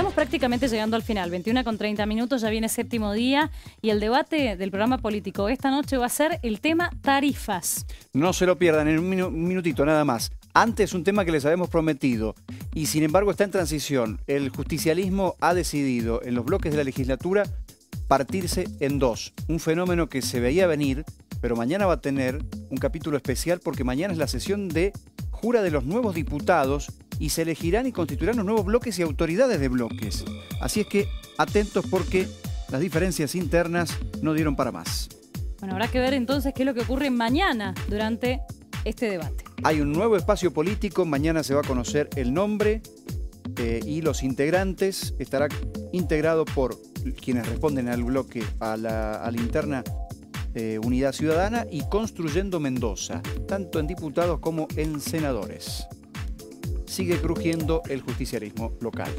estamos prácticamente llegando al final, 21:30, ya viene séptimo día y el debate del programa político esta noche va a ser el tema tarifas. No se lo pierdan, en un minutito nada más. Antes un tema que les habíamos prometido y sin embargo está en transición. El justicialismo ha decidido en los bloques de la legislatura partirse en dos. Un fenómeno que se veía venir, pero mañana va a tener un capítulo especial porque mañana es la sesión de jura de los nuevos diputados y se elegirán y constituirán los nuevos bloques y autoridades de bloques. Así es que atentos porque las diferencias internas no dieron para más. Bueno, habrá que ver entonces qué es lo que ocurre mañana durante este debate. Hay un nuevo espacio político, mañana se va a conocer el nombre y los integrantes. Estará integrado por quienes responden al bloque, a la interna Unidad Ciudadana y Construyendo Mendoza, tanto en diputados como en senadores. Sigue crujiendo el justicialismo local.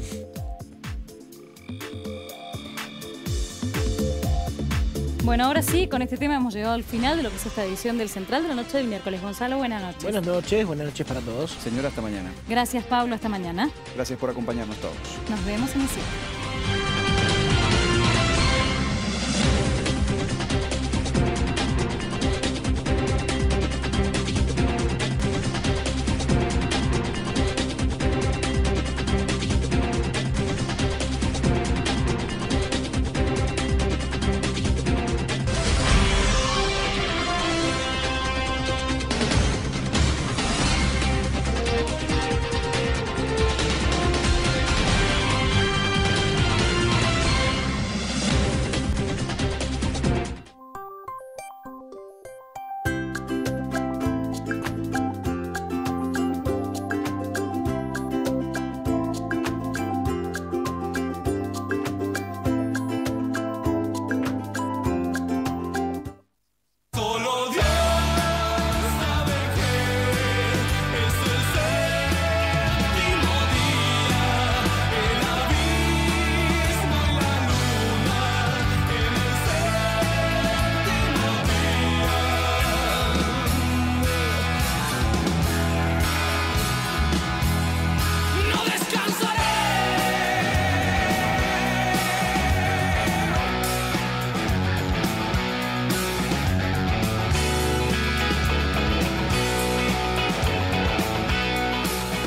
Bueno, ahora sí, con este tema hemos llegado al final de lo que es esta edición del Central de la Noche del miércoles. Gonzalo, buenas noches. Buenas noches para todos. Señora, hasta mañana. Gracias, Pablo, hasta mañana. Gracias por acompañarnos todos. Nos vemos en el siguiente.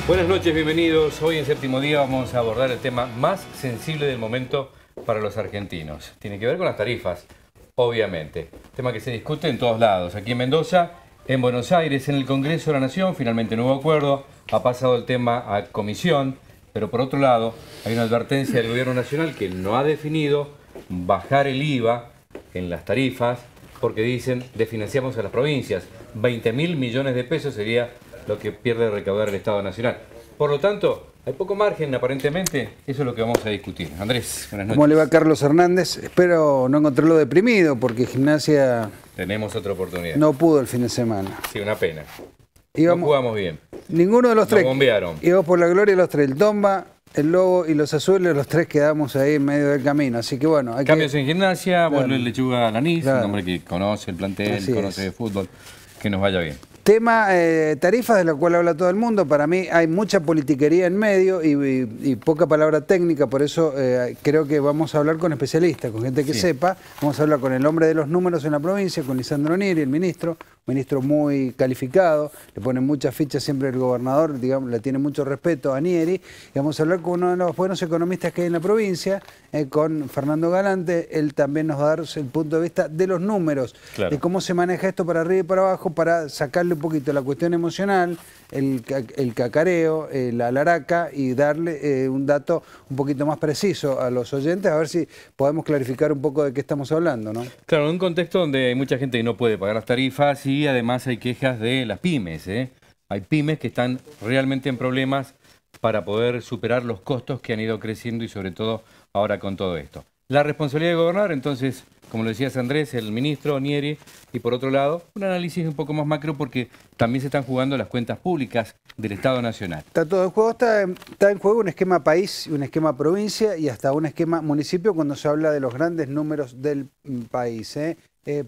Buenas noches, bienvenidos. Hoy en séptimo día vamos a abordar el tema más sensible del momento para los argentinos. Tiene que ver con las tarifas, obviamente. Tema que se discute en todos lados. Aquí en Mendoza, en Buenos Aires, en el Congreso de la Nación, finalmente no hubo acuerdo. Ha pasado el tema a comisión, pero por otro lado hay una advertencia del Gobierno Nacional que no ha definido bajar el IVA en las tarifas porque dicen desfinanciamos a las provincias. 20.000 millones de pesos sería lo que pierde recaudar el Estado Nacional. Por lo tanto, hay poco margen, aparentemente. Eso es lo que vamos a discutir. Andrés, buenas noches. ¿Cómo le va, Carlos Hernández? Espero no encontrarlo deprimido, porque Gimnasia... Tenemos otra oportunidad. No pudo el fin de semana. Sí, una pena. No jugamos bien. Ninguno de los tres. Nos bombearon. Íbamos por la gloria de los tres. El Tomba, el Lobo y los Azules, los tres quedamos ahí en medio del camino. Así que bueno, hay cambios en Gimnasia, claro. Vuelve Lechuga Lanís, Claro. un hombre que conoce el plantel, Así conoce de fútbol. Que nos vaya bien. Tema tarifas, de la cual habla todo el mundo. Para mí hay mucha politiquería en medio y poca palabra técnica, por eso creo que vamos a hablar con especialistas, con gente que sepa. Vamos a hablar con el hombre de los números en la provincia, con Lisandro Nieri, el ministro muy calificado, le pone muchas fichas siempre el gobernador, digamos, le tiene mucho respeto a Nieri. Y vamos a hablar con uno de los buenos economistas que hay en la provincia, con Fernando Galante. Él también nos va a dar el punto de vista de los números, claro, de cómo se maneja esto para arriba y para abajo, para sacarle un poquito la cuestión emocional, el cacareo, la laraca, y darle un dato un poquito más preciso a los oyentes, a ver si podemos clarificar un poco de qué estamos hablando, ¿no? Claro, en un contexto donde hay mucha gente que no puede pagar las tarifas y además hay quejas de las pymes, ¿eh? Hay pymes que están realmente en problemas para poder superar los costos que han ido creciendo y sobre todo ahora con todo esto. La responsabilidad de gobernar, entonces, como lo decías Andrés, el ministro Nieri, y por otro lado, un análisis un poco más macro porque también se están jugando las cuentas públicas del Estado Nacional. Está todo en juego, está en juego un esquema país, un esquema provincia y hasta un esquema municipio cuando se habla de los grandes números del país, ¿eh?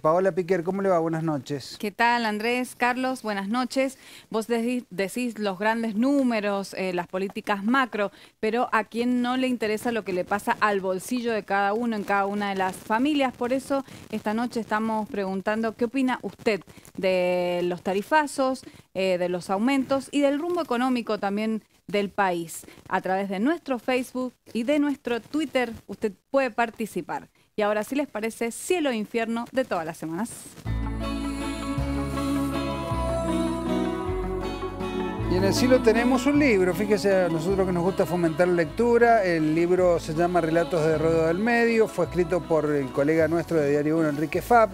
Paola Piquer, ¿cómo le va? Buenas noches. ¿Qué tal, Andrés? Carlos, buenas noches. Vos decís los grandes números, las políticas macro, pero a quién no le interesa lo que le pasa al bolsillo de cada uno en cada una de las familias. Por eso esta noche estamos preguntando qué opina usted de los tarifazos, de los aumentos y del rumbo económico también del país. A través de nuestro Facebook y de nuestro Twitter usted puede participar. Y ahora sí les parece cielo e infierno de todas las semanas. Y en el cielo tenemos un libro, fíjese, a nosotros que nos gusta fomentar la lectura, el libro se llama Relatos de Ruedo del Medio, fue escrito por el colega nuestro de Diario 1, Enrique Fab.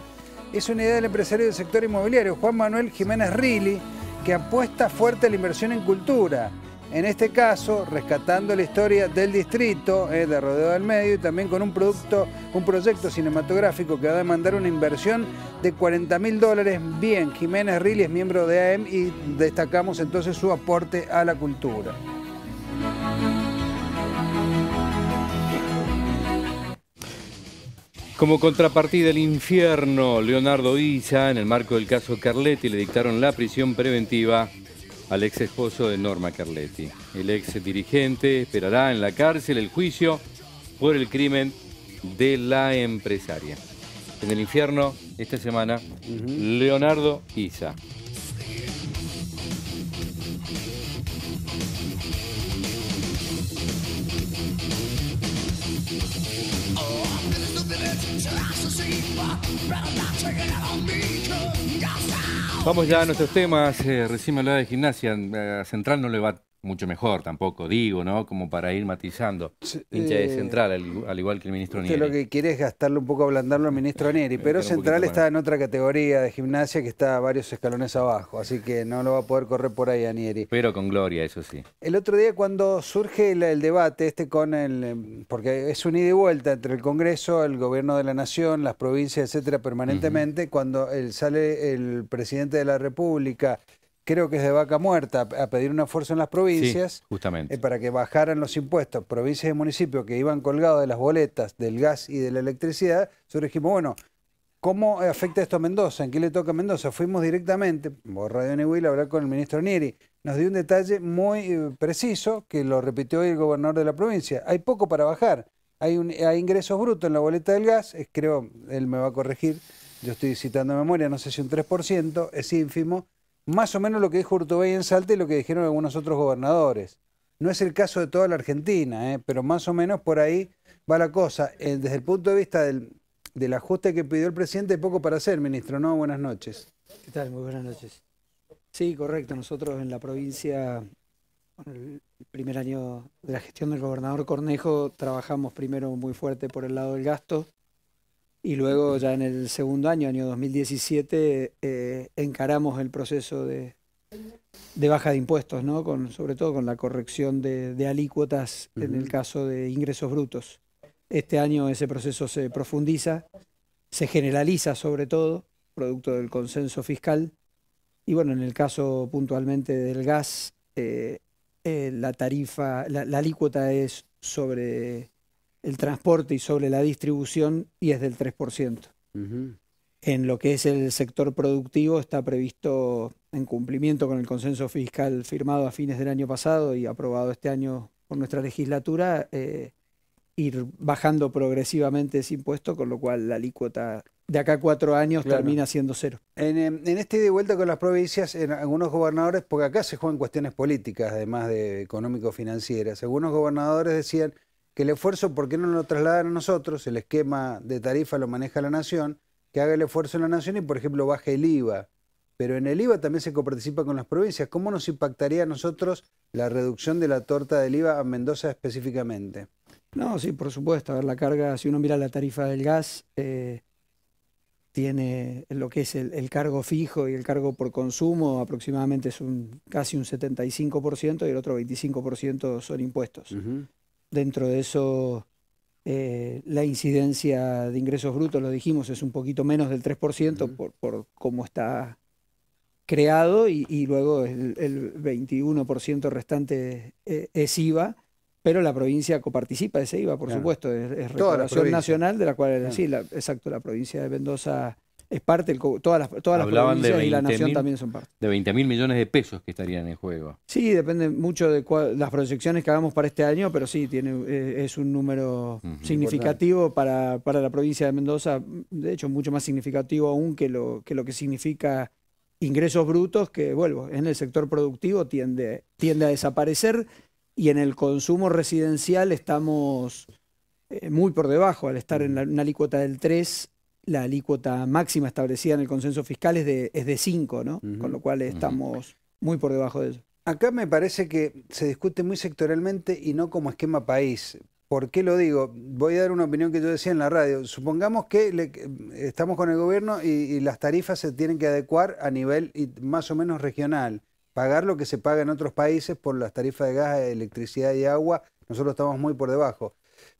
Es una idea del empresario del sector inmobiliario, Juan Manuel Jiménez Rilli, que apuesta fuerte a la inversión en cultura. En este caso, rescatando la historia del distrito de Rodeo del Medio y también con un proyecto cinematográfico que va a demandar una inversión de $40.000. Bien, Jiménez Rilli es miembro de AEM y destacamos entonces su aporte a la cultura. Como contrapartida del infierno, Leonardo Issa, en el marco del caso Carletti, le dictaron la prisión preventiva al ex esposo de Norma Carletti. El ex dirigente esperará en la cárcel el juicio por el crimen de la empresaria. En el infierno, esta semana, Leonardo Issa. Vamos ya a nuestros temas. Recién me hablaba de Gimnasia. A Central no le va mucho mejor tampoco, digo, ¿no? Como para ir matizando. Hincha de Central, al igual que el ministro Nieri. Usted lo que quiere es gastarlo un poco, ablandarlo al ministro Nieri, pero Central está en otra categoría de Gimnasia que está varios escalones abajo, así que no lo va a poder correr por ahí a Nieri. Pero con gloria, eso sí. El otro día cuando surge el debate con porque es un ida y vuelta entre el Congreso, el Gobierno de la Nación, las provincias, etcétera, permanentemente, cuando sale el presidente de la República, creo que es de vaca muerta, a pedir un esfuerzo en las provincias, sí, justamente, para que bajaran los impuestos, provincias y municipios que iban colgados de las boletas del gas y de la electricidad. Nosotros dijimos, bueno, ¿cómo afecta esto a Mendoza? ¿En qué le toca a Mendoza? Fuimos directamente, por Radio Nehuil, a hablar con el ministro Nieri. Nos dio un detalle muy preciso, que lo repitió hoy el gobernador de la provincia. Hay poco para bajar. Hay ingresos brutos en la boleta del gas, creo, él me va a corregir, yo estoy citando de memoria, no sé si un 3%, es ínfimo. Más o menos lo que dijo Urtubey en Salta y lo que dijeron algunos otros gobernadores. No es el caso de toda la Argentina, pero más o menos por ahí va la cosa. Desde el punto de vista del ajuste que pidió el presidente, hay poco para hacer, ministro, ¿no? Buenas noches. ¿Qué tal? Muy buenas noches. Sí, correcto. Nosotros en la provincia, en el primer año de la gestión del gobernador Cornejo, trabajamos primero muy fuerte por el lado del gasto. Y luego ya en el segundo año 2017, encaramos el proceso de baja de impuestos, ¿no? Sobre todo con la corrección de alícuotas en el caso de ingresos brutos. Este año ese proceso se profundiza, se generaliza sobre todo, producto del consenso fiscal. Y bueno, en el caso puntualmente del gas, la tarifa, la alícuota es sobre el transporte y sobre la distribución y es del 3%. En lo que es el sector productivo está previsto, en cumplimiento con el consenso fiscal firmado a fines del año pasado y aprobado este año por nuestra legislatura, ir bajando progresivamente ese impuesto, con lo cual la alícuota de acá a 4 años termina siendo 0. En este ida y vuelta con las provincias, algunos gobernadores, porque acá se juegan cuestiones políticas, además de económico-financieras, algunos gobernadores decían que el esfuerzo, ¿por qué no lo trasladan a nosotros? El esquema de tarifa lo maneja la Nación, que haga el esfuerzo en la Nación y, por ejemplo, baje el IVA. Pero en el IVA también se coparticipa con las provincias. ¿Cómo nos impactaría a nosotros la reducción de la torta del IVA a Mendoza específicamente? No, sí, por supuesto. A ver, la carga, si uno mira la tarifa del gas, tiene lo que es el cargo fijo y el cargo por consumo, aproximadamente es casi un 75% y el otro 25% son impuestos. Dentro de eso, la incidencia de ingresos brutos, lo dijimos, es un poquito menos del 3% por cómo está creado y luego el 21% restante es IVA, pero la provincia coparticipa de ese IVA, por supuesto, es recaudación nacional, de la cual, sí, exacto, la provincia de Mendoza es parte, todas las Hablaban de provincias y la nación 20.000 también son parte. De 20.000 millones de pesos que estarían en juego. Sí, depende mucho de las proyecciones que hagamos para este año, pero sí, es un número significativo para la provincia de Mendoza, de hecho mucho más significativo aún que lo que significa ingresos brutos, que vuelvo, en el sector productivo tiende a desaparecer, y en el consumo residencial estamos muy por debajo, al estar en una alícuota del 3%. La alícuota máxima establecida en el consenso fiscal es de 5, ¿no? Con lo cual estamos muy por debajo de eso. Acá me parece que se discute muy sectorialmente y no como esquema país. ¿Por qué lo digo? Voy a dar una opinión que yo decía en la radio. Supongamos que estamos con el gobierno y las tarifas se tienen que adecuar a nivel más o menos regional. Pagar lo que se paga en otros países por las tarifas de gas, electricidad y agua. Nosotros estamos muy por debajo.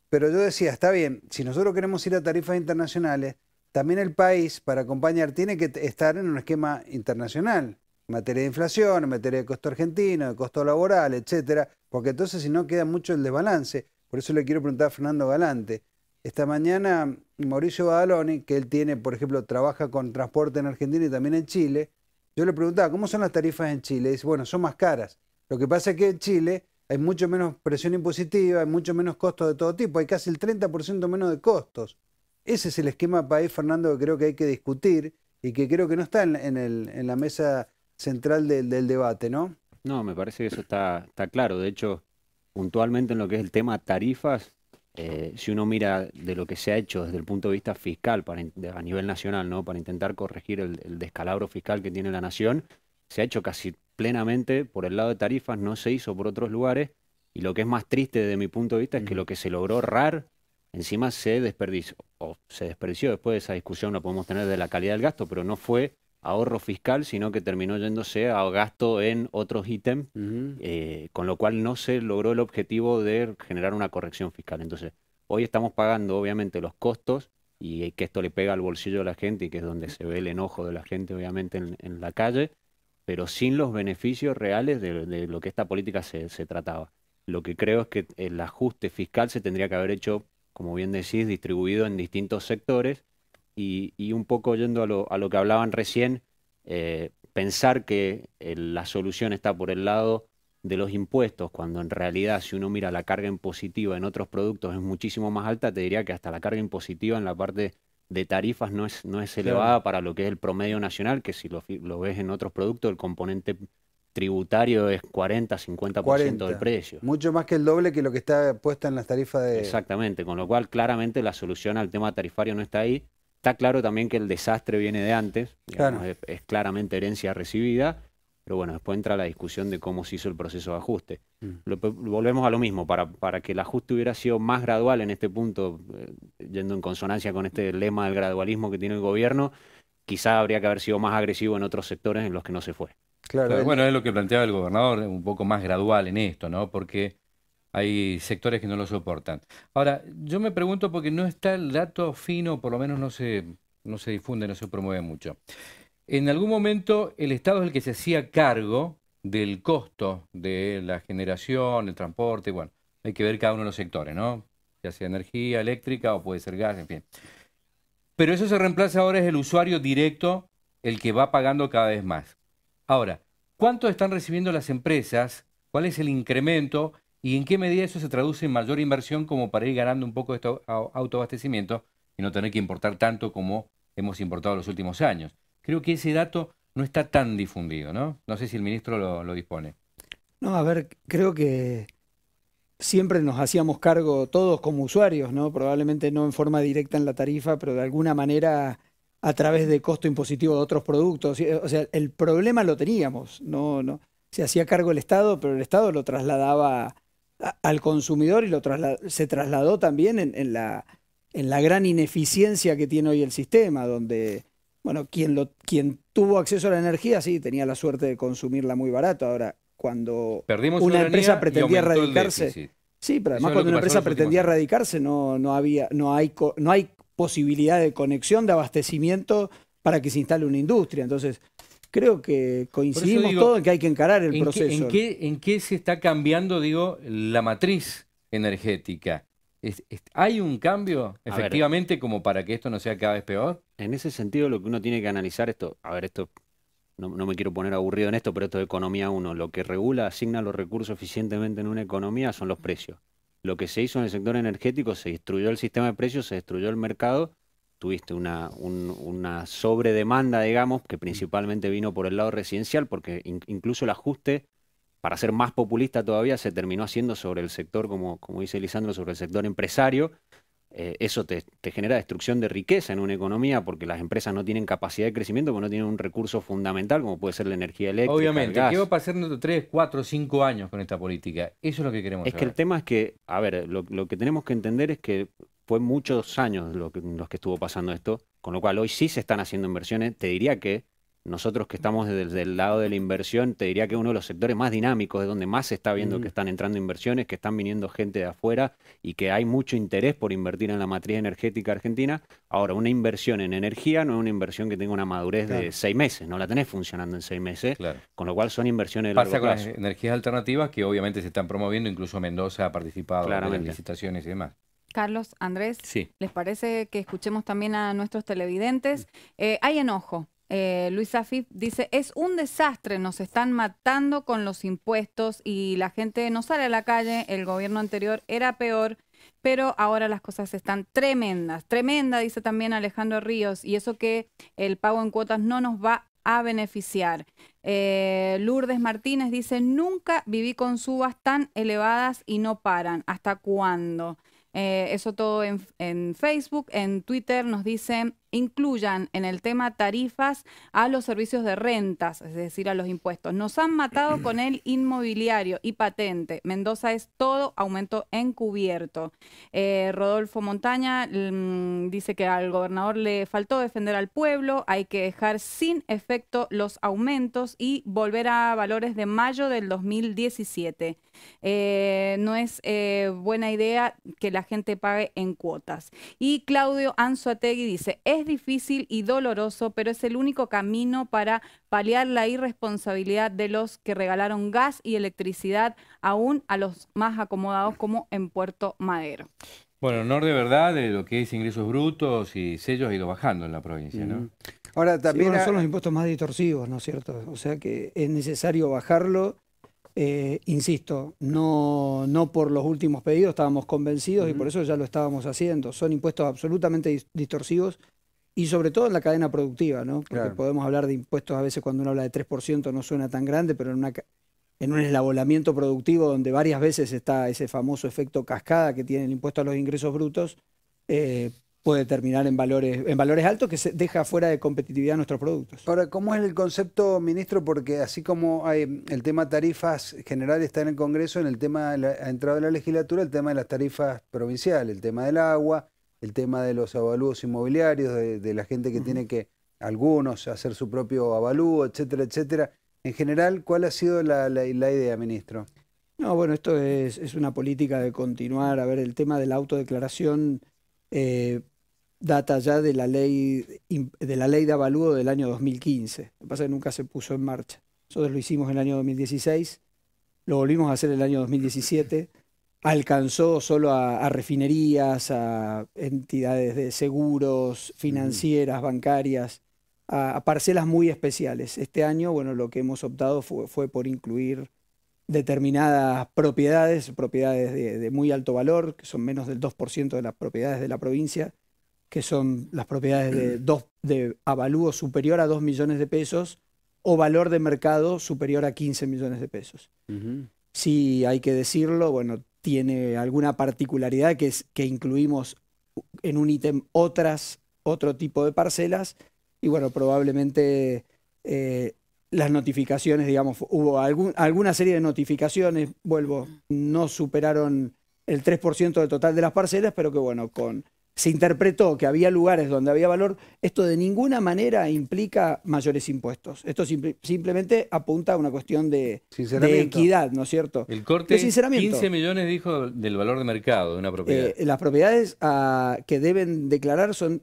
Pero yo decía, está bien, si nosotros queremos ir a tarifas internacionales, también el país, para acompañar, tiene que estar en un esquema internacional, en materia de inflación, en materia de costo argentino, de costo laboral, etcétera, porque entonces si no queda mucho el desbalance. Por eso le quiero preguntar a Fernando Galante. Esta mañana Mauricio Badaloni, que él tiene, por ejemplo, trabaja con transporte en Argentina y también en Chile, yo le preguntaba, ¿cómo son las tarifas en Chile? Y dice, bueno, son más caras. Lo que pasa es que en Chile hay mucho menos presión impositiva, hay mucho menos costos de todo tipo, hay casi el 30% menos de costos. Ese es el esquema país, Fernando, que creo que hay que discutir y que creo que no está en la mesa central del debate, ¿no? No, me parece que eso está claro. De hecho, puntualmente en lo que es el tema tarifas, si uno mira de lo que se ha hecho desde el punto de vista fiscal a nivel nacional, ¿no? Para intentar corregir el descalabro fiscal que tiene la nación, se ha hecho casi plenamente por el lado de tarifas, no se hizo por otros lugares, y lo que es más triste desde mi punto de vista es que lo que se logró ahorrar encima se desperdició después de esa discusión, la podemos tener de la calidad del gasto, pero no fue ahorro fiscal, sino que terminó yéndose a gasto en otros ítems, con lo cual no se logró el objetivo de generar una corrección fiscal. Entonces, hoy estamos pagando obviamente los costos, y que esto le pega al bolsillo de la gente, y que es donde se ve el enojo de la gente obviamente en la calle, pero sin los beneficios reales de lo que esta política se trataba. Lo que creo es que el ajuste fiscal se tendría que haber hecho, como bien decís, distribuido en distintos sectores, y un poco yendo a lo que hablaban recién, pensar que la solución está por el lado de los impuestos, cuando en realidad si uno mira la carga impositiva en otros productos es muchísimo más alta. Te diría que hasta la carga impositiva en la parte de tarifas no es elevada para lo que es el promedio nacional, que si lo ves en otros productos, el componente tributario es 40-50% del precio. Mucho más que el doble que lo que está puesto en las tarifas de... Exactamente, con lo cual claramente la solución al tema tarifario no está ahí. Está claro también que el desastre viene de antes, digamos, claro. Es claramente herencia recibida, pero bueno, después entra la discusión de cómo se hizo el proceso de ajuste. Volvemos a lo mismo, para que el ajuste hubiera sido más gradual en este punto, yendo en consonancia con este lema del gradualismo que tiene el gobierno, quizá habría que haber sido más agresivo en otros sectores en los que no se fue. Claro, bueno, es lo que planteaba el gobernador, un poco más gradual en esto, ¿no? Porque hay sectores que no lo soportan. Ahora, yo me pregunto, porque no está el dato fino, por lo menos no se difunde, no se promueve mucho. En algún momento el Estado es el que se hacía cargo del costo de la generación, el transporte, bueno, hay que ver cada uno de los sectores, ¿no? Ya sea energía eléctrica o puede ser gas, en fin. Pero eso se reemplaza ahora, es el usuario directo el que va pagando cada vez más. Ahora, ¿cuánto están recibiendo las empresas? ¿Cuál es el incremento? ¿Y en qué medida eso se traduce en mayor inversión como para ir ganando un poco de este autoabastecimiento y no tener que importar tanto como hemos importado los últimos años? Creo que ese dato no está tan difundido, ¿no? No sé si el ministro lo dispone. No, a ver, creo que siempre nos hacíamos cargo todos como usuarios, ¿no? Probablemente no en forma directa en la tarifa, pero de alguna manera a través de costo impositivo de otros productos. O sea, el problema lo teníamos, no se hacía cargo el Estado, pero el Estado lo trasladaba al consumidor, y se trasladó también en la gran ineficiencia que tiene hoy el sistema, donde, bueno, quien tuvo acceso a la energía, sí, tenía la suerte de consumirla muy barato. Ahora, cuando una empresa pretendía erradicarse, sí, pero además cuando una empresa pretendía erradicarse, no hay posibilidad de conexión, de abastecimiento para que se instale una industria. Entonces, creo que coincidimos todos en que hay que encarar el proceso. ¿En qué se está cambiando, digo, la matriz energética? ¿Hay un cambio ver. efectivamente como para que esto no sea cada vez peor? En ese sentido, lo que uno tiene que analizar esto, a ver, esto no me quiero poner aburrido en esto, pero esto es economía 1. Lo que regula, asigna los recursos eficientemente en una economía son los precios. Lo que se hizo en el sector energético, se destruyó el sistema de precios, se destruyó el mercado, tuviste una sobredemanda, digamos, que principalmente vino por el lado residencial, porque incluso el ajuste, para ser más populista todavía, se terminó haciendo sobre el sector, como dice Lisandro, sobre el sector empresario. Eso te genera destrucción de riqueza en una economía porque las empresas no tienen capacidad de crecimiento, porque no tienen un recurso fundamental como puede ser la energía eléctrica, Obviamente, el gas. ¿qué va a pasar dentro de 3, 4, 5 años con esta política? Eso es lo que queremos Es saber. que el tema es que, a ver, lo que tenemos que entender es que fue muchos años los que estuvo pasando esto, con lo cual hoy sí se están haciendo inversiones. Te diría que nosotros que estamos desde el lado de la inversión, te diría que uno de los sectores más dinámicos, de donde más se está viendo que están entrando inversiones, que están viniendo gente de afuera y que hay mucho interés por invertir en la matriz energética argentina. Ahora, una inversión en energía no es una inversión que tenga una madurez de 6 meses, no la tenés funcionando en 6 meses, Claro. con lo cual son inversiones de Pasa largo con las plazo. energías alternativas que obviamente se están promoviendo, incluso Mendoza ha participado en las Claramente. licitaciones y demás. Carlos, Andrés, Sí. ¿les parece que escuchemos también a nuestros televidentes? Hay enojo. Luis Afif dice, es un desastre, nos están matando con los impuestos y la gente no sale a la calle, el gobierno anterior era peor, pero ahora las cosas están tremendas. Tremenda, dice también Alejandro Ríos, y eso que el pago en cuotas no nos va a beneficiar. Lourdes Martínez dice, nunca viví con subas tan elevadas y no paran. ¿Hasta cuándo? Eso todo en Facebook. En Twitter nos dicen, incluyan en el tema tarifas a los servicios de rentas, es decir, a los impuestos. Nos han matado con el inmobiliario y patente. Mendoza es todo aumento encubierto. Rodolfo Montaña dice que al gobernador le faltó defender al pueblo, hay que dejar sin efecto los aumentos y volver a valores de mayo del 2017. No es buena idea que la gente pague en cuotas. Y Claudio Anzoategui dice, es difícil y doloroso, pero es el único camino para paliar la irresponsabilidad de los que regalaron gas y electricidad aún a los más acomodados como en Puerto Madero. Bueno, honor de verdad de lo que es ingresos brutos y sellos ha ido bajando en la provincia, ¿no? Ahora Sí, también bueno, son los impuestos más distorsivos, ¿no es cierto? O sea que es necesario bajarlo. Insisto, no por los últimos pedidos, estábamos convencidos y por eso ya lo estábamos haciendo. Son impuestos absolutamente distorsivos y sobre todo en la cadena productiva, ¿no? Porque Claro. podemos hablar de impuestos a veces cuando uno habla de 3% no suena tan grande, pero en un eslabonamiento productivo donde varias veces está ese famoso efecto cascada que tiene el impuesto a los ingresos brutos, puede terminar en valores altos que se deja fuera de competitividad nuestros productos. Ahora, ¿cómo es el concepto, ministro? Porque así como hay el tema tarifas generales está en el Congreso, en el tema ha entrado en la legislatura el tema de las tarifas provinciales, el tema del agua, el tema de los avalúos inmobiliarios, de la gente que tiene que, algunos, hacer su propio avalúo, etcétera, etcétera. En general, ¿cuál ha sido la idea, ministro? No, bueno, esto es una política de continuar. A ver, el tema de la autodeclaración data ya de la ley de avalúo del año 2015. Lo que pasa es que nunca se puso en marcha. Nosotros lo hicimos en el año 2016, lo volvimos a hacer en el año 2017. Alcanzó solo a refinerías, a entidades de seguros, financieras, bancarias, a parcelas muy especiales. Este año, bueno, lo que hemos optado fue por incluir determinadas propiedades de muy alto valor, que son menos del 2% de las propiedades de la provincia, que son las propiedades de avalúo superior a 2 millones de pesos o valor de mercado superior a 15 millones de pesos. Sí, hay que decirlo, bueno, tiene alguna particularidad que es que incluimos en un ítem otro tipo de parcelas y bueno, probablemente las notificaciones, digamos, hubo alguna serie de notificaciones, no superaron el 3% del total de las parcelas, pero que bueno, se interpretó que había lugares donde había valor. Esto de ninguna manera implica mayores impuestos. Esto simplemente apunta a una cuestión de equidad, ¿no es cierto? El corte, 15 millones dijo del valor de mercado de una propiedad. Las propiedades que deben declarar son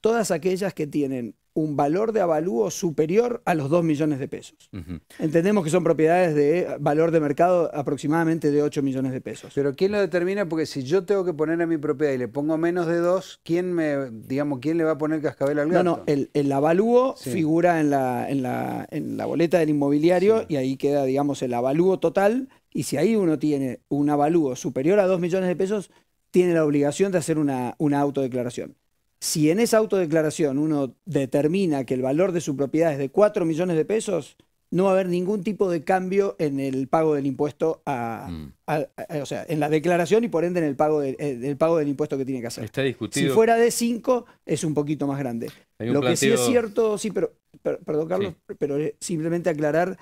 todas aquellas que tienen un valor de avalúo superior a los 2 millones de pesos. Ujú. Entendemos que son propiedades de valor de mercado aproximadamente de 8 millones de pesos. Pero ¿quién lo determina? Porque si yo tengo que poner a mi propiedad y le pongo menos de 2, ¿quién le va a poner cascabel al gato? No, el avalúo Sí. figura en la boleta del inmobiliario, Sí. y ahí queda, digamos, el avalúo total, y si ahí uno tiene un avalúo superior a 2 millones de pesos, tiene la obligación de hacer una autodeclaración. Si en esa autodeclaración uno determina que el valor de su propiedad es de 4 millones de pesos, no va a haber ningún tipo de cambio en el pago del impuesto, o sea, en la declaración y por ende en el pago del impuesto que tiene que hacer. Está discutido. Si fuera de 5, es un poquito más grande. Hay un Lo que sí es planteo- cierto, sí, perdón, Carlos, pero simplemente aclarar,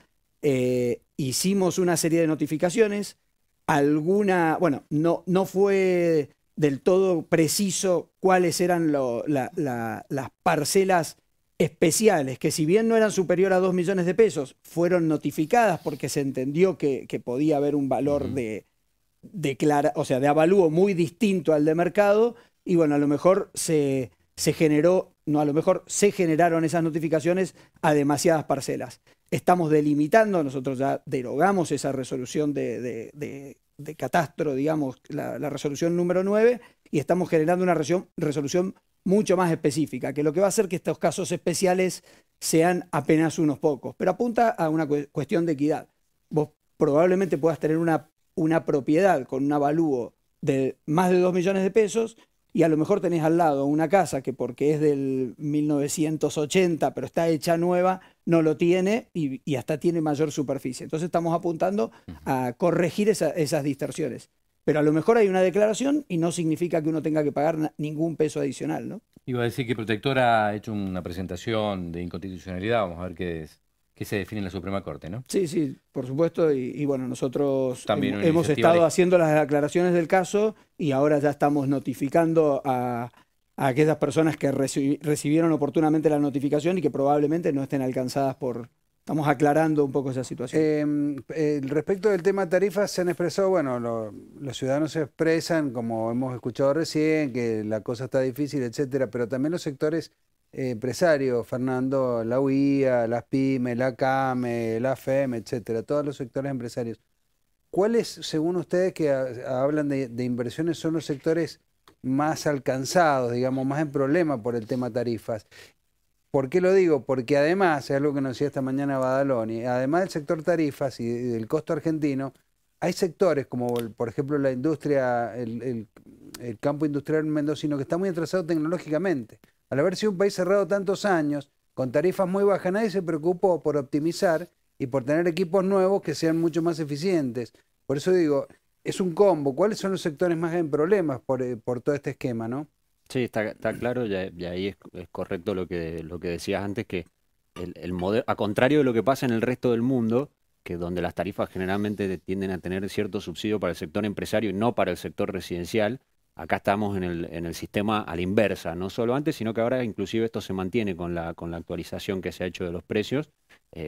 hicimos una serie de notificaciones, no fue del todo preciso cuáles eran las parcelas especiales, que si bien no eran superior a 2 millones de pesos, fueron notificadas porque se entendió que podía haber un valor de avalúo muy distinto al de mercado, y bueno, a lo mejor se generaron esas notificaciones a demasiadas parcelas. Estamos delimitando, nosotros ya derogamos esa resolución de catastro, digamos, la resolución número 9, y estamos generando una resolución mucho más específica, que lo que va a hacer que estos casos especiales sean apenas unos pocos, pero apunta a una cuestión de equidad. Vos probablemente puedas tener una propiedad con un avalúo de más de 2 millones de pesos, y a lo mejor tenés al lado una casa que porque es del 1980 pero está hecha nueva, no lo tiene y hasta tiene mayor superficie. Entonces estamos apuntando a corregir esas distorsiones. Pero a lo mejor hay una declaración y no significa que uno tenga que pagar ningún peso adicional, ¿no? Iba a decir que Protector ha hecho una presentación de inconstitucionalidad. Vamos a ver qué se define en la Suprema Corte, ¿no? Sí, por supuesto, y bueno, nosotros También una hemos iniciativa estado haciendo las aclaraciones del caso, y ahora ya estamos notificando a aquellas personas que recibieron oportunamente la notificación y que probablemente no estén alcanzadas Estamos aclarando un poco esa situación. Respecto del tema tarifas, se han expresado, bueno, los ciudadanos se expresan, como hemos escuchado recién, que la cosa está difícil, etcétera, pero también los sectores empresarios, Fernando, la UIA, las pymes, la CAME, la FEM, etcétera, todos los sectores empresarios. ¿Cuáles, según ustedes que hablan de inversiones, son los sectores más alcanzados, digamos, más en problema por el tema tarifas? ¿Por qué lo digo? Porque además, es algo que nos decía esta mañana Badaloni, además del sector tarifas y del costo argentino, hay sectores como, por ejemplo, la industria, el campo industrial mendocino, que está muy atrasado tecnológicamente. Al haber sido un país cerrado tantos años, con tarifas muy bajas, nadie se preocupó por optimizar y por tener equipos nuevos que sean mucho más eficientes. Por eso digo, es un combo. ¿Cuáles son los sectores más en problemas por todo este esquema, no? Sí, está claro, y ahí es correcto lo que decías antes, que el modelo, a contrario de lo que pasa en el resto del mundo, que donde las tarifas generalmente tienden a tener cierto subsidio para el sector empresario y no para el sector residencial, acá estamos en el sistema a la inversa, no solo antes, sino que ahora inclusive esto se mantiene con la actualización que se ha hecho de los precios,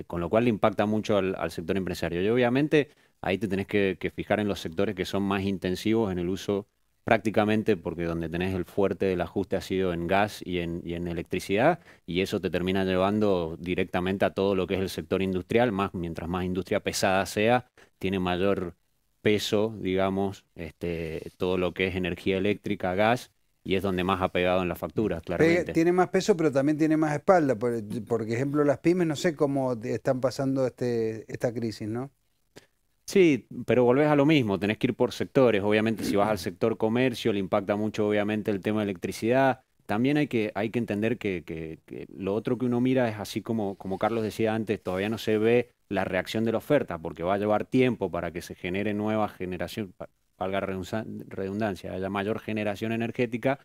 con lo cual le impacta mucho al sector empresario. Y obviamente ahí te tenés que fijar en los sectores que son más intensivos en el uso, prácticamente porque donde tenés el fuerte del ajuste ha sido en gas y en electricidad, y eso te termina llevando directamente a todo lo que es el sector industrial, mientras más industria pesada sea, tiene mayor peso, digamos, todo lo que es energía eléctrica, gas, y es donde más ha pegado en las facturas, claramente. Tiene más peso, pero también tiene más espalda. Por ejemplo, las pymes, no sé cómo están pasando esta crisis, ¿no? Sí, pero volvés a lo mismo, tenés que ir por sectores. Obviamente, si vas al sector comercio, le impacta mucho, obviamente, el tema de electricidad. También hay que entender que lo otro que uno mira es así como Carlos decía antes, todavía no se ve la reacción de la oferta, porque va a llevar tiempo para que se genere nueva generación, valga redundancia, haya mayor generación energética.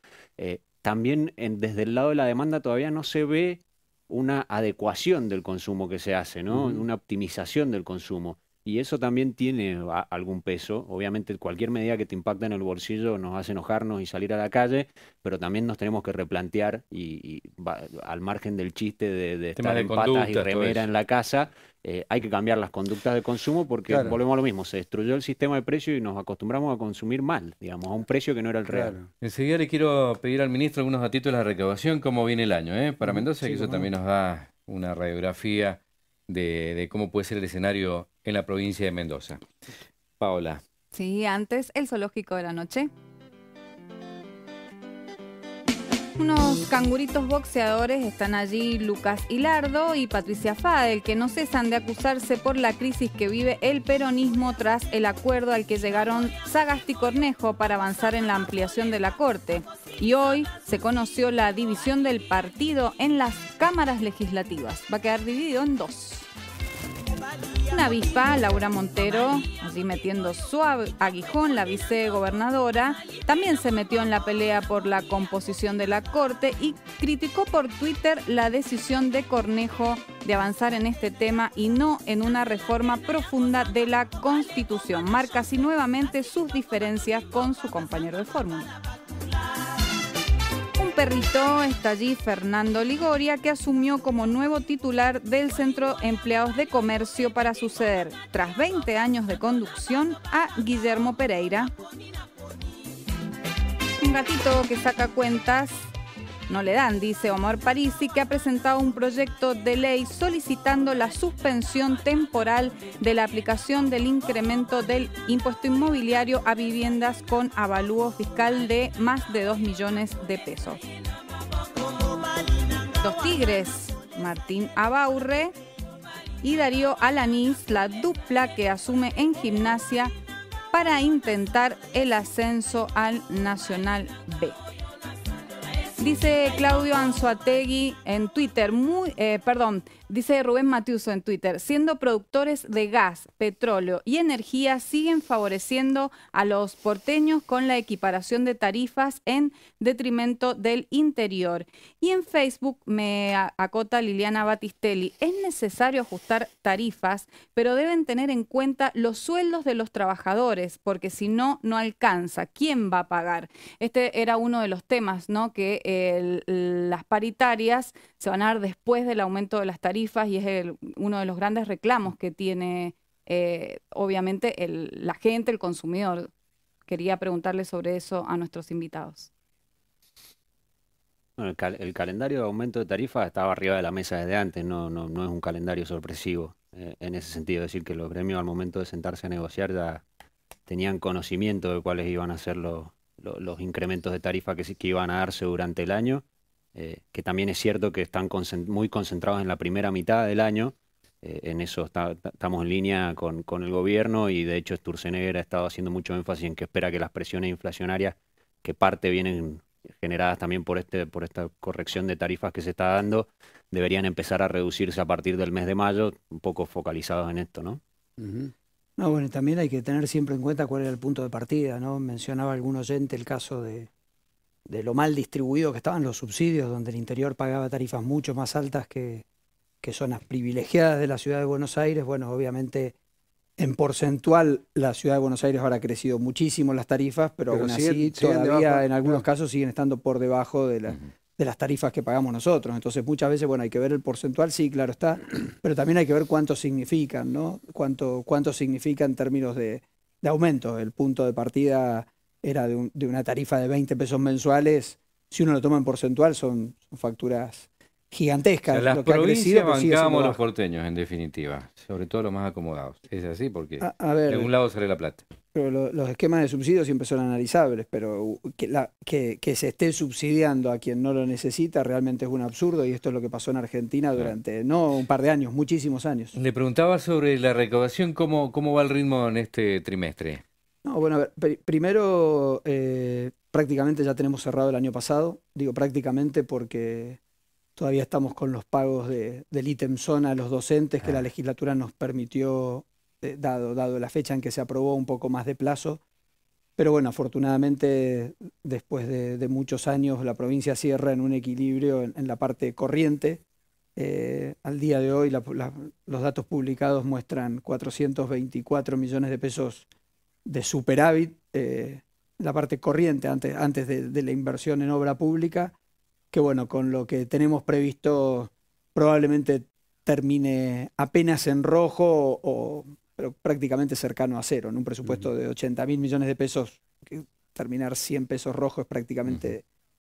También desde el lado de la demanda todavía no se ve una adecuación del consumo que se hace, ¿no? Una optimización del consumo. Y eso también tiene algún peso. Obviamente cualquier medida que te impacte en el bolsillo nos hace enojarnos y salir a la calle, pero también nos tenemos que replantear al margen del chiste de estar en patas y remera en la casa, hay que cambiar las conductas de consumo porque volvemos a lo mismo, se destruyó el sistema de precios y nos acostumbramos a consumir mal, digamos, a un precio que no era el real. Enseguida le quiero pedir al ministro algunos datitos de la recaudación, cómo viene el año, para Mendoza, que eso también nos da una radiografía de cómo puede ser el escenario en la provincia de Mendoza. Paola. Sí, antes el zoológico de la noche. Unos canguritos boxeadores están allí, Lucas Hilardo y Patricia Fadel, que no cesan de acusarse por la crisis que vive el peronismo tras el acuerdo al que llegaron Sagasti y Cornejo para avanzar en la ampliación de la Corte. Y hoy se conoció la división del partido en las cámaras legislativas. Va a quedar dividido en dos. Una avispa, Laura Montero, allí metiendo su aguijón, la vicegobernadora, también se metió en la pelea por la composición de la Corte y criticó por Twitter la decisión de Cornejo de avanzar en este tema y no en una reforma profunda de la Constitución. Marca así nuevamente sus diferencias con su compañero de fórmula. Perrito está allí, Fernando Ligoria, que asumió como nuevo titular del Centro Empleados de Comercio para suceder, tras 20 años de conducción, a Guillermo Pereira. Un gatito que saca cuentas no le dan, dice Omar Parisi, que ha presentado un proyecto de ley solicitando la suspensión temporal de la aplicación del incremento del impuesto inmobiliario a viviendas con avalúo fiscal de más de 2 millones de pesos. Los Tigres, Martín Abaurre y Darío Alanís, la dupla que asume en Gimnasia para intentar el ascenso al Nacional B. Dice Claudio Anzoategui en Twitter, dice Rubén Matiuso en Twitter, siendo productores de gas, petróleo y energía, siguen favoreciendo a los porteños con la equiparación de tarifas en detrimento del interior. Y en Facebook me acota Liliana Battistelli, es necesario ajustar tarifas, pero deben tener en cuenta los sueldos de los trabajadores, porque si no, no alcanza. ¿Quién va a pagar? Este era uno de los temas, ¿no? Que las paritarias se van a dar después del aumento de las tarifas y es uno de los grandes reclamos que tiene obviamente la gente, el consumidor. Quería preguntarle sobre eso a nuestros invitados. Bueno, el calendario de aumento de tarifas estaba arriba de la mesa desde antes, no es un calendario sorpresivo en ese sentido. Es decir, que los gremios al momento de sentarse a negociar ya tenían conocimiento de cuáles iban a ser los incrementos de tarifa que iban a darse durante el año, que también es cierto que están muy concentrados en la primera mitad del año. En eso estamos en línea con el gobierno y de hecho Sturzenegger ha estado haciendo mucho énfasis en que espera que las presiones inflacionarias, que parte vienen generadas también por esta corrección de tarifas que se está dando, deberían empezar a reducirse a partir del mes de mayo, un poco focalizados en esto, ¿no? No, bueno, también hay que tener siempre en cuenta cuál era el punto de partida, ¿no? Mencionaba algún oyente el caso de lo mal distribuido que estaban los subsidios, donde el interior pagaba tarifas mucho más altas que zonas privilegiadas de la ciudad de Buenos Aires. Bueno, obviamente en porcentual la ciudad de Buenos Aires ahora ha crecido muchísimo las tarifas, pero aún así todavía en algunos casos siguen estando por debajo de las tarifas que pagamos nosotros. Entonces muchas veces, bueno, hay que ver el porcentual, sí, claro está, pero también hay que ver cuánto significan, ¿no? Cuánto significa en términos de aumento. El punto de partida era de una tarifa de 20 pesos mensuales. Si uno lo toma en porcentual son facturas gigantescas. O sea, las lo que provincias crecido, bancábamos los porteños, en definitiva, sobre todo los más acomodados. Es así porque a ver, de algún lado sale la plata. Pero los esquemas de subsidio siempre son analizables, pero que se esté subsidiando a quien no lo necesita realmente es un absurdo, y esto es lo que pasó en Argentina durante, no un par de años, muchísimos años. Le preguntaba sobre la recaudación, ¿cómo va el ritmo en este trimestre? No, bueno, a ver, primero prácticamente ya tenemos cerrado el año pasado, digo prácticamente porque todavía estamos con los pagos del ítem zona a los docentes que la legislatura nos permitió, dado la fecha en que se aprobó, un poco más de plazo. Pero bueno, afortunadamente después de muchos años la provincia cierra en un equilibrio en la parte corriente, Al día de hoy los datos publicados muestran 424 millones de pesos de superávit, la parte corriente antes de la inversión en obra pública, que bueno, con lo que tenemos previsto probablemente termine apenas en rojo pero prácticamente cercano a cero, en un presupuesto de 80.000 millones de pesos, que terminar 100 pesos rojos es prácticamente